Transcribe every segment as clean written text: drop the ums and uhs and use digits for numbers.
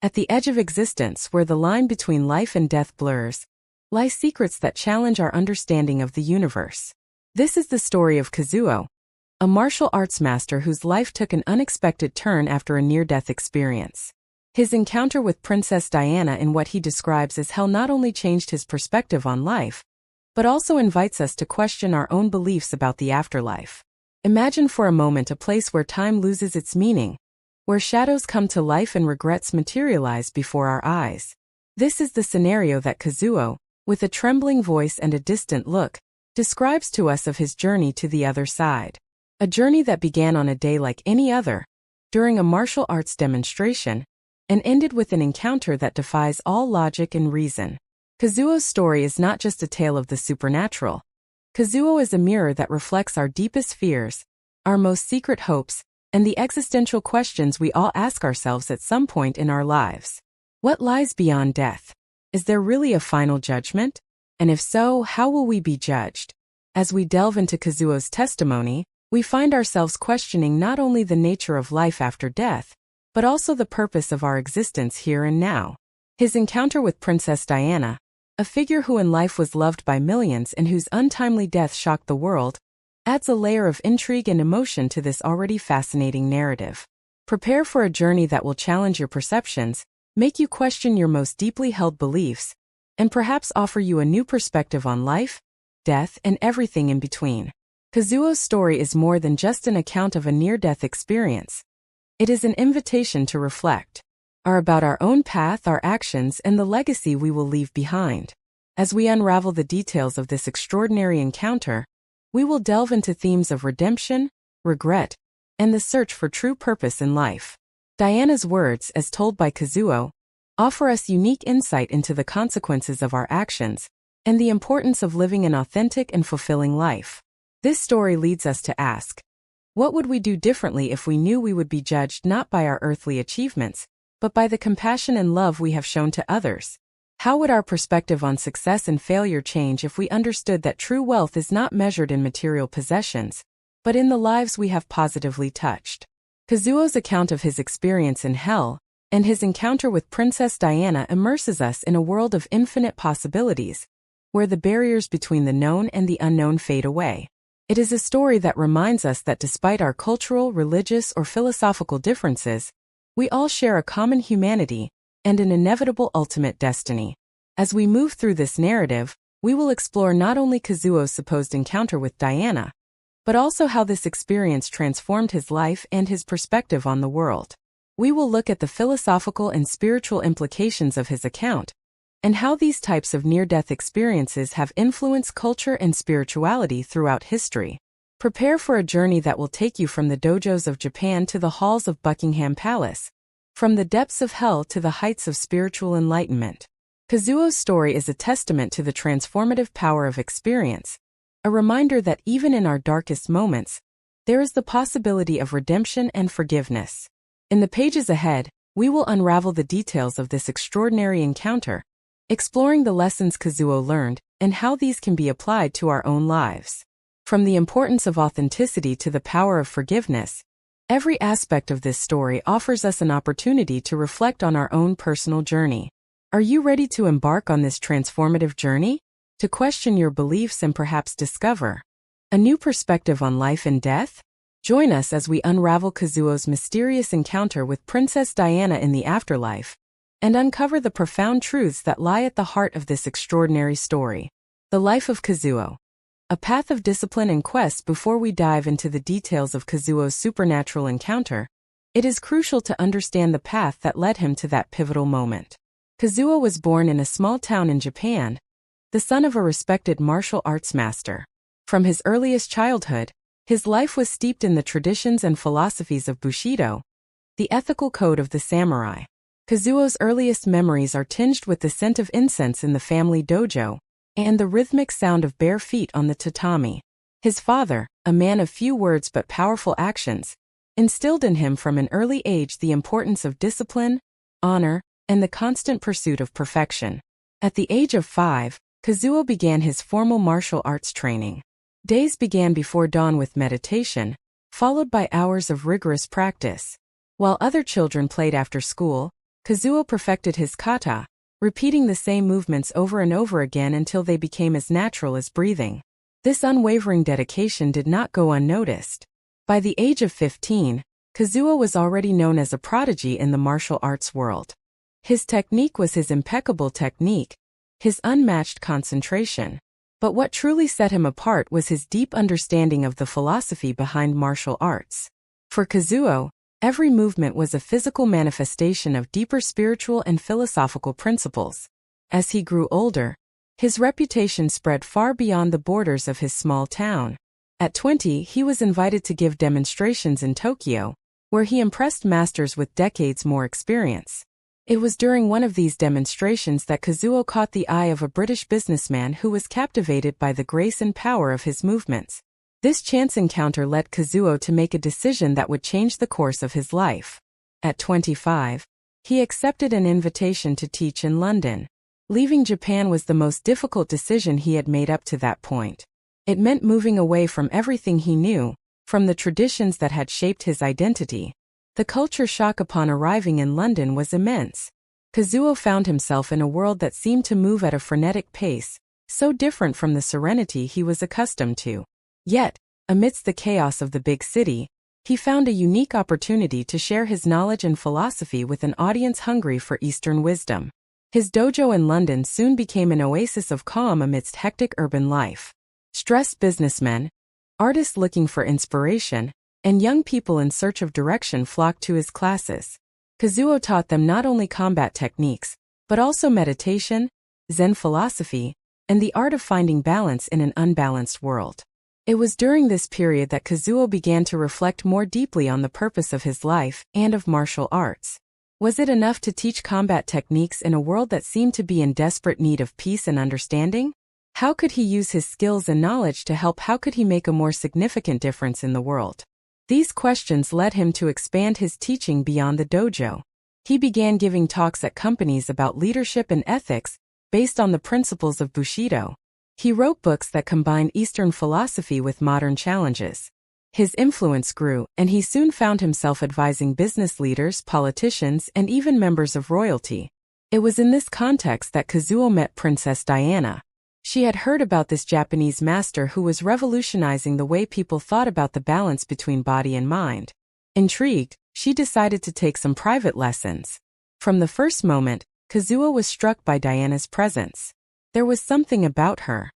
At the edge of existence, where the line between life and death blurs, lie secrets that challenge our understanding of the universe. This is the story of Kazuo, a martial arts master whose life took an unexpected turn after a near-death experience. His encounter with Princess Diana in what he describes as hell not only changed his perspective on life, but also invites us to question our own beliefs about the afterlife. Imagine for a moment a place where time loses its meaning, where shadows come to life and regrets materialize before our eyes. This is the scenario that Kazuo, with a trembling voice and a distant look, describes to us of his journey to the other side. A journey that began on a day like any other, during a martial arts demonstration, and ended with an encounter that defies all logic and reason. Kazuo's story is not just a tale of the supernatural. Kazuo is a mirror that reflects our deepest fears, our most secret hopes, and the existential questions we all ask ourselves at some point in our lives. What lies beyond death? Is there really a final judgment? And if so, how will we be judged? As we delve into Kazuo's testimony, we find ourselves questioning not only the nature of life after death, but also the purpose of our existence here and now. His encounter with Princess Diana, a figure who in life was loved by millions and whose untimely death shocked the world, adds a layer of intrigue and emotion to this already fascinating narrative. Prepare for a journey that will challenge your perceptions, make you question your most deeply held beliefs, and perhaps offer you a new perspective on life, death, and everything in between. Kazuo's story is more than just an account of a near-death experience. It is an invitation to reflect about our own path, our actions, and the legacy we will leave behind. As we unravel the details of this extraordinary encounter, we will delve into themes of redemption, regret, and the search for true purpose in life. Diana's words, as told by Kazuo, offer us unique insight into the consequences of our actions and the importance of living an authentic and fulfilling life. This story leads us to ask, what would we do differently if we knew we would be judged not by our earthly achievements, but by the compassion and love we have shown to others? How would our perspective on success and failure change if we understood that true wealth is not measured in material possessions, but in the lives we have positively touched? Kazuo's account of his experience in hell and his encounter with Princess Diana immerses us in a world of infinite possibilities, where the barriers between the known and the unknown fade away. It is a story that reminds us that despite our cultural, religious, or philosophical differences, we all share a common humanity and an inevitable ultimate destiny. As we move through this narrative, we will explore not only Kazuo's supposed encounter with Diana, but also how this experience transformed his life and his perspective on the world. We will look at the philosophical and spiritual implications of his account, and how these types of near-death experiences have influenced culture and spirituality throughout history. Prepare for a journey that will take you from the dojos of Japan to the halls of Buckingham Palace, from the depths of hell to the heights of spiritual enlightenment. Kazuo's story is a testament to the transformative power of experience, a reminder that even in our darkest moments, there is the possibility of redemption and forgiveness. In the pages ahead, we will unravel the details of this extraordinary encounter, exploring the lessons Kazuo learned and how these can be applied to our own lives. From the importance of authenticity to the power of forgiveness, every aspect of this story offers us an opportunity to reflect on our own personal journey. Are you ready to embark on this transformative journey? To question your beliefs and perhaps discover a new perspective on life and death? Join us as we unravel Kazuo's mysterious encounter with Princess Diana in the afterlife, and uncover the profound truths that lie at the heart of this extraordinary story. The life of Kazuo, a path of discipline and quest. Before we dive into the details of Kazuo's supernatural encounter, it is crucial to understand the path that led him to that pivotal moment. Kazuo was born in a small town in Japan, the son of a respected martial arts master. From his earliest childhood, his life was steeped in the traditions and philosophies of Bushido, the ethical code of the samurai. Kazuo's earliest memories are tinged with the scent of incense in the family dojo and the rhythmic sound of bare feet on the tatami. His father, a man of few words but powerful actions, instilled in him from an early age the importance of discipline, honor, and the constant pursuit of perfection. At the age of 5, Kazuo began his formal martial arts training. Days began before dawn with meditation, followed by hours of rigorous practice. While other children played after school, Kazuo perfected his kata, repeating the same movements over and over again until they became as natural as breathing. This unwavering dedication did not go unnoticed. By the age of 15, Kazuo was already known as a prodigy in the martial arts world. His technique was his impeccable technique, his unmatched concentration. But what truly set him apart was his deep understanding of the philosophy behind martial arts. For Kazuo, every movement was a physical manifestation of deeper spiritual and philosophical principles. As he grew older, his reputation spread far beyond the borders of his small town. At 20, he was invited to give demonstrations in Tokyo, where he impressed masters with decades more experience. It was during one of these demonstrations that Kazuo caught the eye of a British businessman who was captivated by the grace and power of his movements. This chance encounter led Kazuo to make a decision that would change the course of his life. At 25, he accepted an invitation to teach in London. Leaving Japan was the most difficult decision he had made up to that point. It meant moving away from everything he knew, from the traditions that had shaped his identity. The culture shock upon arriving in London was immense. Kazuo found himself in a world that seemed to move at a frenetic pace, so different from the serenity he was accustomed to. Yet, amidst the chaos of the big city, he found a unique opportunity to share his knowledge and philosophy with an audience hungry for Eastern wisdom. His dojo in London soon became an oasis of calm amidst hectic urban life. Stressed businessmen, artists looking for inspiration, and young people in search of direction flocked to his classes. Kazuo taught them not only combat techniques, but also meditation, Zen philosophy, and the art of finding balance in an unbalanced world. It was during this period that Kazuo began to reflect more deeply on the purpose of his life and of martial arts. Was it enough to teach combat techniques in a world that seemed to be in desperate need of peace and understanding? How could he use his skills and knowledge to help? How could he make a more significant difference in the world? These questions led him to expand his teaching beyond the dojo. He began giving talks at companies about leadership and ethics, based on the principles of Bushido. He wrote books that combined Eastern philosophy with modern challenges. His influence grew, and he soon found himself advising business leaders, politicians, and even members of royalty. It was in this context that Kazuo met Princess Diana. She had heard about this Japanese master who was revolutionizing the way people thought about the balance between body and mind. Intrigued, she decided to take some private lessons. From the first moment, Kazuo was struck by Diana's presence. There was something about her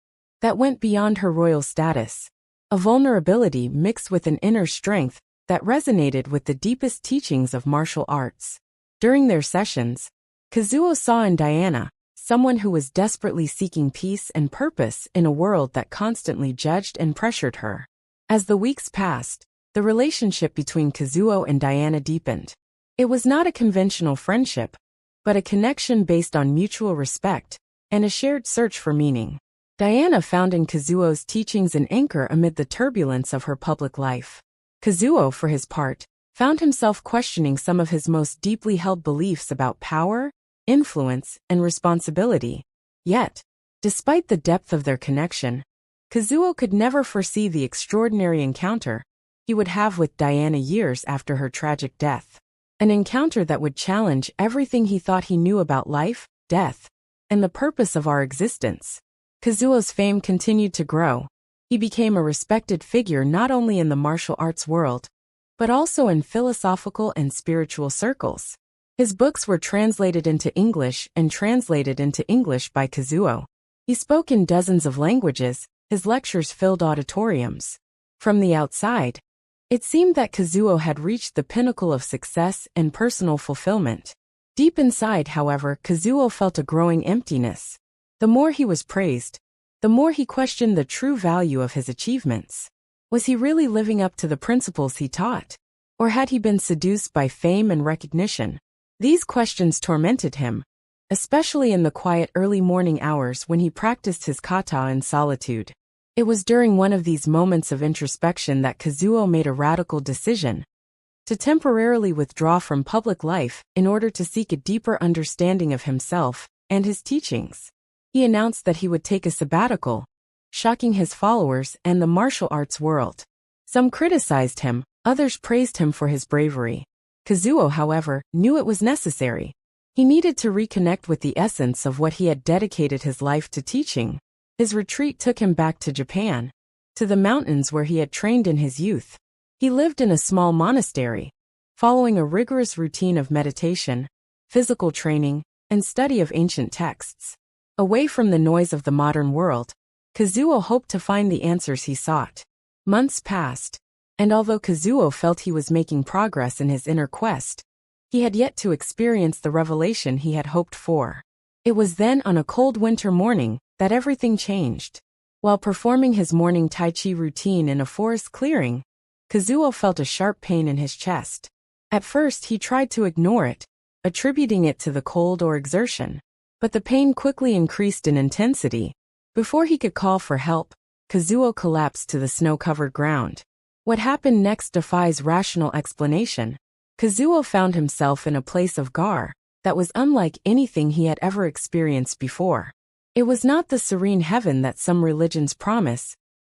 that went beyond her royal status. A vulnerability mixed with an inner strength that resonated with the deepest teachings of martial arts. During their sessions, Kazuo saw in Diana someone who was desperately seeking peace and purpose in a world that constantly judged and pressured her. As the weeks passed, the relationship between Kazuo and Diana deepened. It was not a conventional friendship, but a connection based on mutual respect and a shared search for meaning. Diana found in Kazuo's teachings an anchor amid the turbulence of her public life. Kazuo, for his part, found himself questioning some of his most deeply held beliefs about power, influence, and responsibility. Yet, despite the depth of their connection, Kazuo could never foresee the extraordinary encounter he would have with Diana years after her tragic death. An encounter that would challenge everything he thought he knew about life, death, and the purpose of our existence. Kazuo's fame continued to grow. He became a respected figure not only in the martial arts world, but also in philosophical and spiritual circles. His books were translated into English and translated into English by Kazuo. He spoke in dozens of languages, his lectures filled auditoriums. From the outside, it seemed that Kazuo had reached the pinnacle of success and personal fulfillment. Deep inside, however, Kazuo felt a growing emptiness. The more he was praised, the more he questioned the true value of his achievements. Was he really living up to the principles he taught? Or had he been seduced by fame and recognition? These questions tormented him, especially in the quiet early morning hours when he practiced his kata in solitude. It was during one of these moments of introspection that Kazuo made a radical decision: to temporarily withdraw from public life in order to seek a deeper understanding of himself and his teachings. He announced that he would take a sabbatical, shocking his followers and the martial arts world. Some criticized him, others praised him for his bravery. Kazuo, however, knew it was necessary. He needed to reconnect with the essence of what he had dedicated his life to teaching. His retreat took him back to Japan, to the mountains where he had trained in his youth. He lived in a small monastery, following a rigorous routine of meditation, physical training, and study of ancient texts. Away from the noise of the modern world, Kazuo hoped to find the answers he sought. Months passed, and although Kazuo felt he was making progress in his inner quest, he had yet to experience the revelation he had hoped for. It was then on a cold winter morning that everything changed. While performing his morning Tai Chi routine in a forest clearing, Kazuo felt a sharp pain in his chest. At first he tried to ignore it, attributing it to the cold or exertion. But the pain quickly increased in intensity. Before he could call for help, Kazuo collapsed to the snow-covered ground. What happened next defies rational explanation. Kazuo found himself in a place of gar that was unlike anything he had ever experienced before. It was not the serene heaven that some religions promise,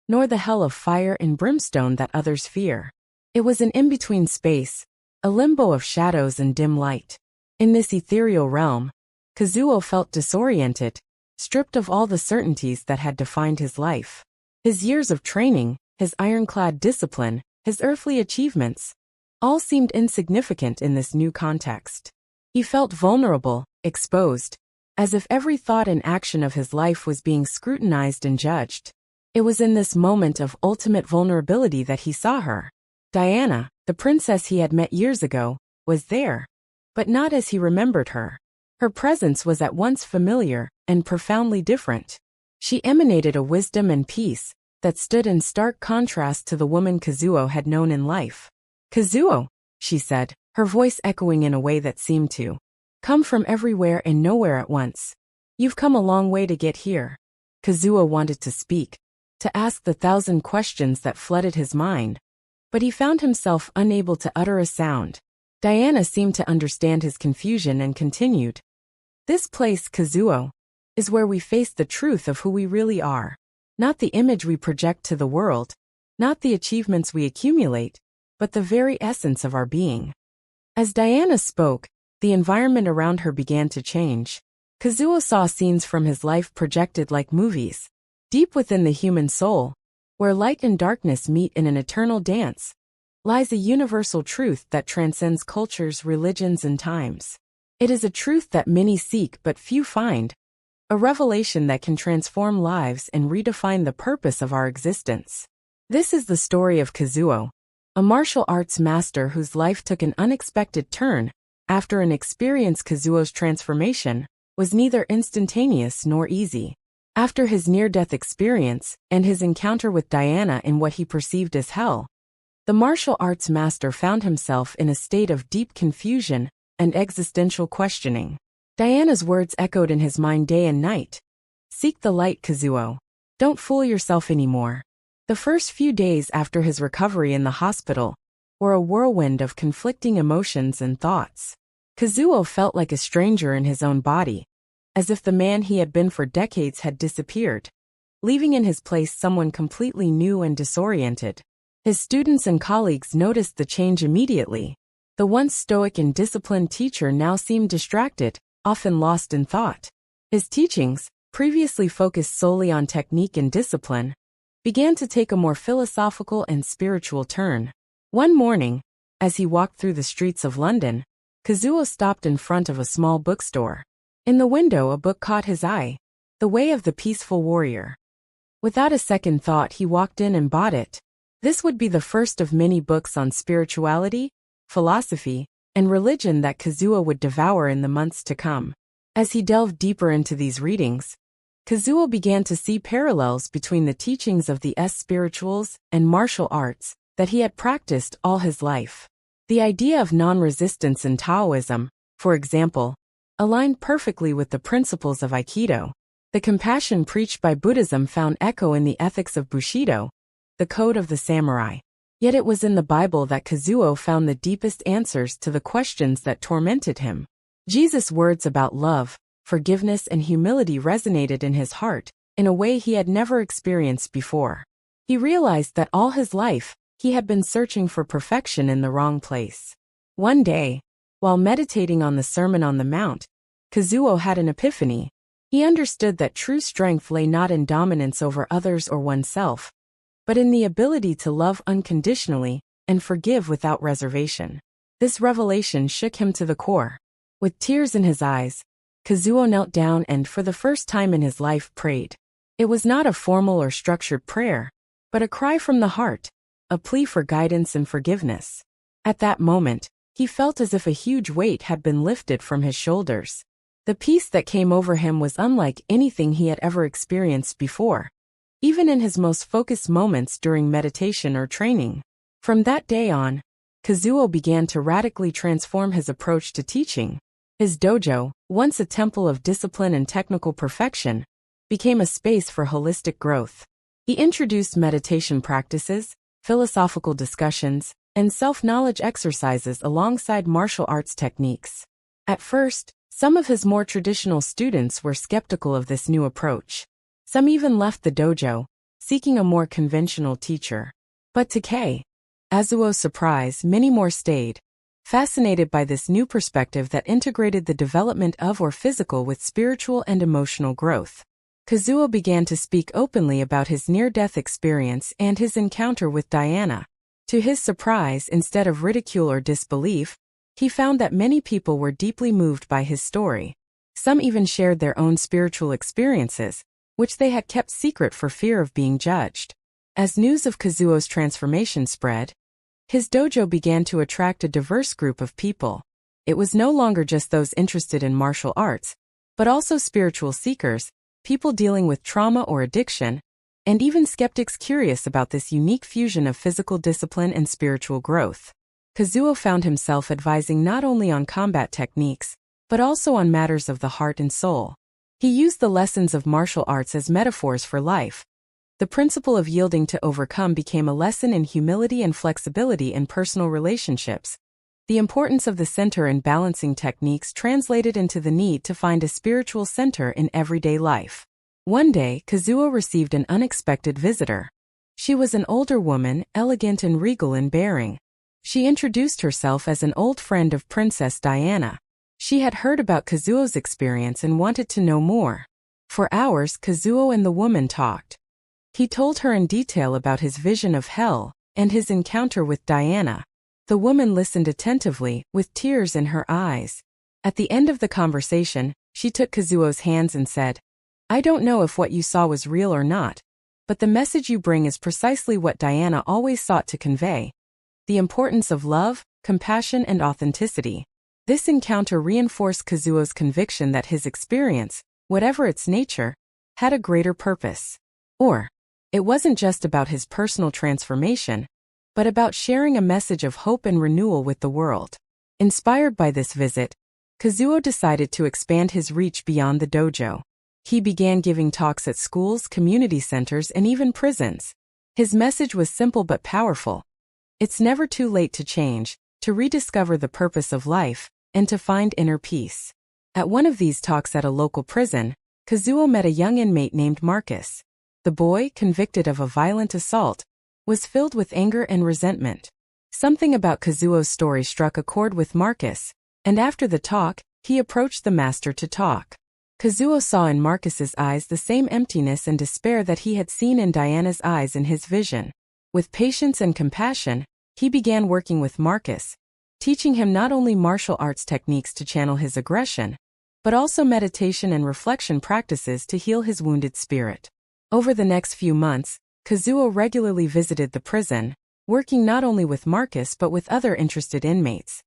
nor the hell of fire and brimstone that others fear. It was an in-between space, a limbo of shadows and dim light. In this ethereal realm, Kazuo felt disoriented, stripped of all the certainties that had defined his life. His years of training, his ironclad discipline, his earthly achievements, all seemed insignificant in this new context. He felt vulnerable, exposed, as if every thought and action of his life was being scrutinized and judged. It was in this moment of ultimate vulnerability that he saw her. Diana, the princess he had met years ago, was there, but not as he remembered her. Her presence was at once familiar and profoundly different. She emanated a wisdom and peace that stood in stark contrast to the woman Kazuo had known in life. "Kazuo," she said, her voice echoing in a way that seemed to come from everywhere and nowhere at once. "You've come a long way to get here." Kazuo wanted to speak, to ask the thousand questions that flooded his mind, but he found himself unable to utter a sound. Diana seemed to understand his confusion and continued. "This place, Kazuo, is where we face the truth of who we really are. Not the image we project to the world, not the achievements we accumulate, but the very essence of our being." As Diana spoke, the environment around her began to change. Kazuo saw scenes from his life projected like movies. Deep within the human soul, where light and darkness meet in an eternal dance, lies a universal truth that transcends cultures, religions, and times. It is a truth that many seek but few find, a revelation that can transform lives and redefine the purpose of our existence. This is the story of Kazuo, a martial arts master whose life took an unexpected turn after an experience. Kazuo's transformation was neither instantaneous nor easy. After his near-death experience and his encounter with Diana in what he perceived as hell, the martial arts master found himself in a state of deep confusion and existential questioning. Diana's words echoed in his mind day and night. "Seek the light, Kazuo. Don't fool yourself anymore." The first few days after his recovery in the hospital were a whirlwind of conflicting emotions and thoughts. Kazuo felt like a stranger in his own body, as if the man he had been for decades had disappeared, leaving in his place someone completely new and disoriented. His students and colleagues noticed the change immediately. The once stoic and disciplined teacher now seemed distracted, often lost in thought. His teachings, previously focused solely on technique and discipline, began to take a more philosophical and spiritual turn. One morning, as he walked through the streets of London, Kazuo stopped in front of a small bookstore. In the window, a book caught his eye, The Way of the Peaceful Warrior. Without a second thought, he walked in and bought it. This would be the first of many books on spirituality, philosophy, and religion that Kazuo would devour in the months to come. As he delved deeper into these readings, Kazuo began to see parallels between the teachings of the spirituals and martial arts that he had practiced all his life. The idea of non-resistance in Taoism, for example, aligned perfectly with the principles of Aikido. The compassion preached by Buddhism found echo in the ethics of Bushido, the code of the samurai. Yet it was in the Bible that Kazuo found the deepest answers to the questions that tormented him. Jesus' words about love, forgiveness, and humility resonated in his heart in a way he had never experienced before. He realized that all his life, he had been searching for perfection in the wrong place. One day, While meditating on the Sermon on the Mount, Kazuo had an epiphany. He understood that true strength lay not in dominance over others or oneself, but in the ability to love unconditionally and forgive without reservation. This revelation shook him to the core. With tears in his eyes, Kazuo knelt down and, for the first time in his life, prayed. It was not a formal or structured prayer, but a cry from the heart, a plea for guidance and forgiveness. At that moment, he felt as if a huge weight had been lifted from his shoulders. The peace that came over him was unlike anything he had ever experienced before, even in his most focused moments during meditation or training. From that day on, Kazuo began to radically transform his approach to teaching. His dojo, once a temple of discipline and technical perfection, became a space for holistic growth. He introduced meditation practices, philosophical discussions, and self-knowledge exercises alongside martial arts techniques. At first, some of his more traditional students were skeptical of this new approach. Some even left the dojo, seeking a more conventional teacher. But to Kazuo's surprise, many more stayed, fascinated by this new perspective that integrated the development of or physical with spiritual and emotional growth. Kazuo began to speak openly about his near-death experience and his encounter with Diana. To his surprise, instead of ridicule or disbelief, he found that many people were deeply moved by his story. Some even shared their own spiritual experiences, which they had kept secret for fear of being judged. As news of Kazuo's transformation spread, his dojo began to attract a diverse group of people. It was no longer just those interested in martial arts, but also spiritual seekers, people dealing with trauma or addiction, and even skeptics curious about this unique fusion of physical discipline and spiritual growth. Kazuo found himself advising not only on combat techniques, but also on matters of the heart and soul. He used the lessons of martial arts as metaphors for life. The principle of yielding to overcome became a lesson in humility and flexibility in personal relationships. The importance of the center and balancing techniques translated into the need to find a spiritual center in everyday life. One day, Kazuo received an unexpected visitor. She was an older woman, elegant and regal in bearing. She introduced herself as an old friend of Princess Diana. She had heard about Kazuo's experience and wanted to know more. For hours, Kazuo and the woman talked. He told her in detail about his vision of hell and his encounter with Diana. The woman listened attentively, with tears in her eyes. At the end of the conversation, she took Kazuo's hands and said, "I don't know if what you saw was real or not, but the message you bring is precisely what Diana always sought to convey: the importance of love, compassion, and authenticity." This encounter reinforced Kazuo's conviction that his experience, whatever its nature, had a greater purpose. It wasn't just about his personal transformation, but about sharing a message of hope and renewal with the world. Inspired by this visit, Kazuo decided to expand his reach beyond the dojo. He began giving talks at schools, community centers, and even prisons. His message was simple but powerful. It's never too late to change, to rediscover the purpose of life, and to find inner peace. At one of these talks at a local prison, Kazuo met a young inmate named Marcus. The boy, convicted of a violent assault, was filled with anger and resentment. Something about Kazuo's story struck a chord with Marcus, and after the talk, he approached the master to talk. Kazuo saw in Marcus's eyes the same emptiness and despair that he had seen in Diana's eyes in his vision. With patience and compassion, he began working with Marcus, teaching him not only martial arts techniques to channel his aggression, but also meditation and reflection practices to heal his wounded spirit. Over the next few months, Kazuo regularly visited the prison, working not only with Marcus but with other interested inmates.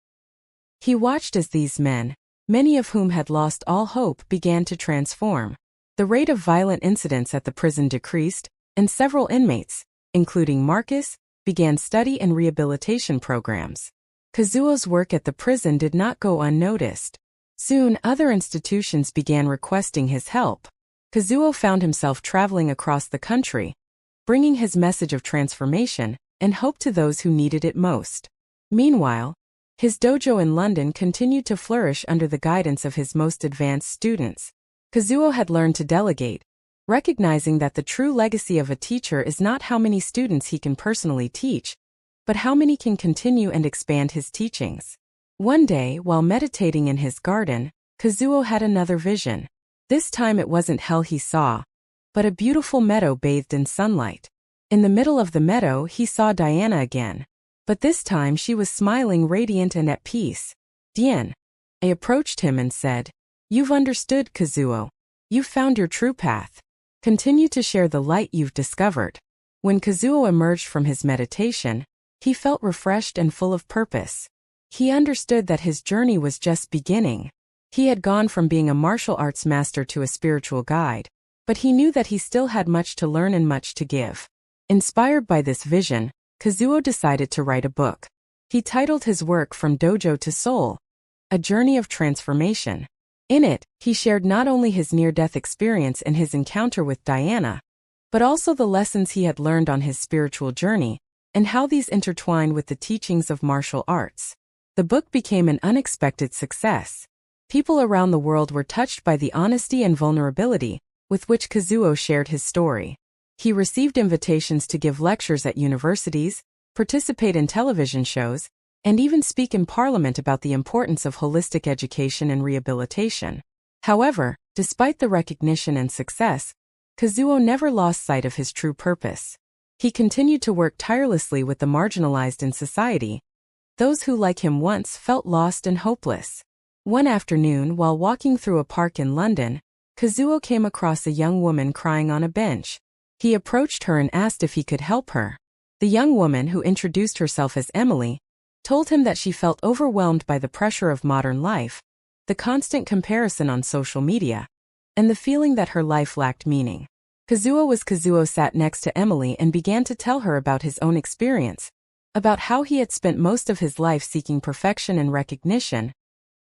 He watched as these men, many of whom had lost all hope, began to transform. The rate of violent incidents at the prison decreased, and several inmates, including Marcus, began study and rehabilitation programs. Kazuo's work at the prison did not go unnoticed. Soon, other institutions began requesting his help. Kazuo found himself traveling across the country, bringing his message of transformation and hope to those who needed it most. Meanwhile, his dojo in London continued to flourish under the guidance of his most advanced students. Kazuo had learned to delegate, recognizing that the true legacy of a teacher is not how many students he can personally teach, but how many can continue and expand his teachings. One day, while meditating in his garden, Kazuo had another vision. This time it wasn't hell he saw, but a beautiful meadow bathed in sunlight. In the middle of the meadow he saw Diana again. But this time she was smiling, radiant and at peace. Dian. I approached him and said, "You've understood, Kazuo. You've found your true path. Continue to share the light you've discovered." When Kazuo emerged from his meditation, he felt refreshed and full of purpose. He understood that his journey was just beginning. He had gone from being a martial arts master to a spiritual guide, but he knew that he still had much to learn and much to give. Inspired by this vision, Kazuo decided to write a book. He titled his work From Dojo to Soul, A Journey of Transformation. In it, he shared not only his near-death experience and his encounter with Diana, but also the lessons he had learned on his spiritual journey, and how these intertwined with the teachings of martial arts. The book became an unexpected success. People around the world were touched by the honesty and vulnerability with which Kazuo shared his story. He received invitations to give lectures at universities, participate in television shows, and even speak in Parliament about the importance of holistic education and rehabilitation. However, despite the recognition and success, Kazuo never lost sight of his true purpose. He continued to work tirelessly with the marginalized in society, those who, like him once, felt lost and hopeless. One afternoon, while walking through a park in London, Kazuo came across a young woman crying on a bench. He approached her and asked if he could help her. The young woman, who introduced herself as Emily, told him that she felt overwhelmed by the pressure of modern life, the constant comparison on social media, and the feeling that her life lacked meaning. Kazuo sat next to Emily and began to tell her about his own experience, about how he had spent most of his life seeking perfection and recognition,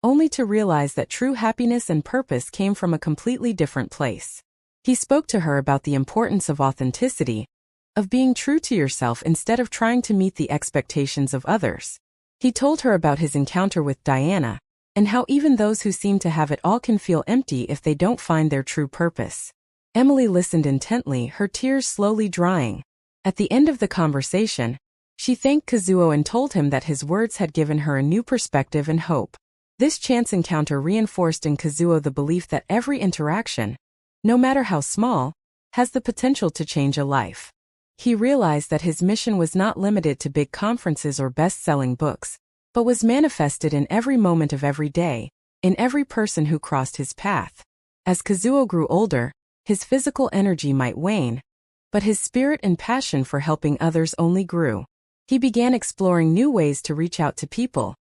only to realize that true happiness and purpose came from a completely different place. He spoke to her about the importance of authenticity, of being true to yourself instead of trying to meet the expectations of others. He told her about his encounter with Diana, and how even those who seem to have it all can feel empty if they don't find their true purpose. Emily listened intently, her tears slowly drying. At the end of the conversation, she thanked Kazuo and told him that his words had given her a new perspective and hope. This chance encounter reinforced in Kazuo the belief that every interaction, no matter how small, has the potential to change a life. He realized that his mission was not limited to big conferences or best-selling books, but was manifested in every moment of every day, in every person who crossed his path. As Kazuo grew older, his physical energy might wane, but his spirit and passion for helping others only grew. He began exploring new ways to reach out to people,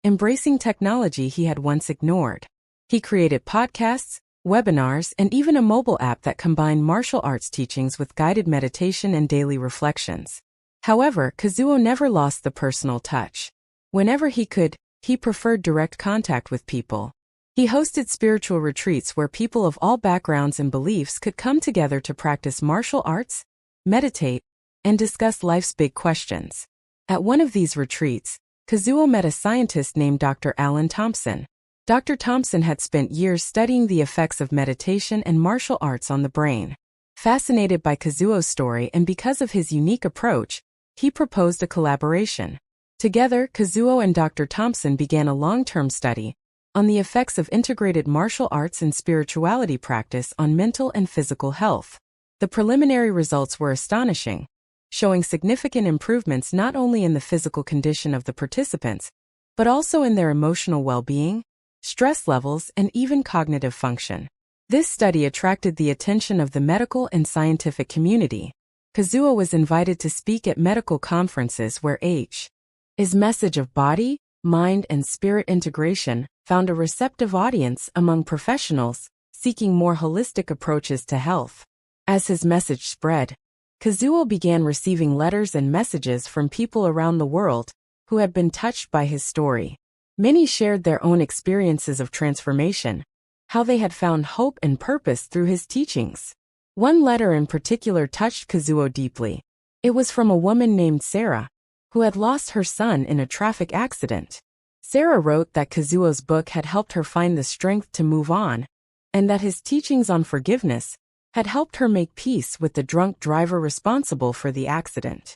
embracing technology he had once ignored. He created podcasts, webinars, and even a mobile app that combined martial arts teachings with guided meditation and daily reflections. However, Kazuo never lost the personal touch. Whenever he could, he preferred direct contact with people. He hosted spiritual retreats where people of all backgrounds and beliefs could come together to practice martial arts, meditate, and discuss life's big questions. At one of these retreats, Kazuo met a scientist named Dr. Alan Thompson. Dr. Thompson had spent years studying the effects of meditation and martial arts on the brain. Fascinated by Kazuo's story and because of his unique approach, he proposed a collaboration. Together, Kazuo and Dr. Thompson began a long-term study on the effects of integrated martial arts and spirituality practice on mental and physical health. The preliminary results were astonishing, showing significant improvements not only in the physical condition of the participants, but also in their emotional well-being, stress levels, and even cognitive function. This study attracted the attention of the medical and scientific community. Kazuo was invited to speak at medical conferences where his message of body, mind, and spirit integration found a receptive audience among professionals seeking more holistic approaches to health. As his message spread, Kazuo began receiving letters and messages from people around the world who had been touched by his story. Many shared their own experiences of transformation, how they had found hope and purpose through his teachings. One letter in particular touched Kazuo deeply. It was from a woman named Sarah, who had lost her son in a traffic accident. Sarah wrote that Kazuo's book had helped her find the strength to move on, and that his teachings on forgiveness had helped her make peace with the drunk driver responsible for the accident.